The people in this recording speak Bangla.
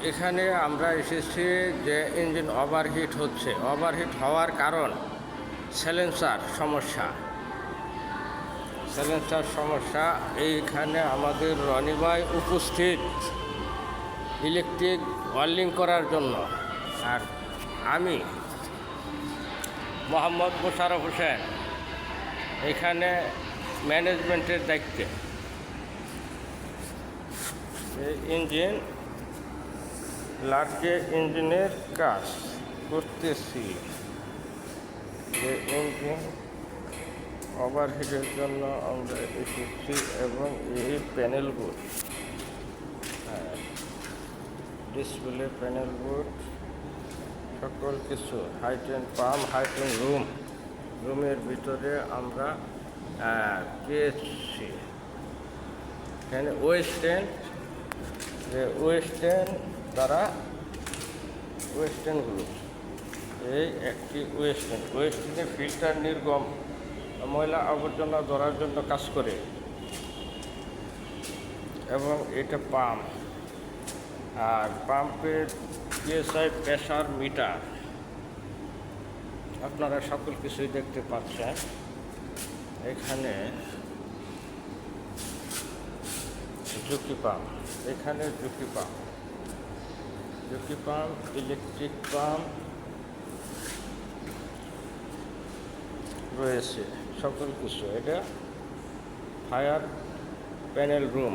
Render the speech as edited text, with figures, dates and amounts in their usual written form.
এখানে আমরা এসেছি যে ইঞ্জিন ওভারহিট হচ্ছে। ওভারহিট হওয়ার কারণ সাইলেন্সার সমস্যা। এইখানে আমাদের রনি ভাই উপস্থিত ইলেকট্রিক ওয়েল্ডিং করার জন্য। আর আমি মোহাম্মদ মোশাররফ হোসেন এখানে ম্যানেজমেন্টের দায়িত্বে। এই ইঞ্জিন লার্জে ইঞ্জিনের কাজ করতেছি। যে ইঞ্জিন ওভারহিটের জন্য আমরা এসেছি এবং এই প্যানেলগুলো ডিসপ্লে প্যানেলগুলো সকল কিছু হাইটেন পাম্প হাইটেন রুমের ভিতরে আমরা পেয়েছি। এখানে ওয়েস্টার্নগুলো এই একটি ওয়েস্টার্নে ফিল্টার নির্গম ময়লা আবর্জনা ধরার জন্য কাজ করে এবং এটা পাম্প। আর পাম্পের পিএসআই প্রেসার মিটার আপনারা সকল কিছুই দেখতে পাচ্ছেন। এখানে ঝুঁকি পাম্প ইলেকট্রিক পাম্প রয়েছে সকল কিছু। এটা ফায়ার প্যানেল রুম।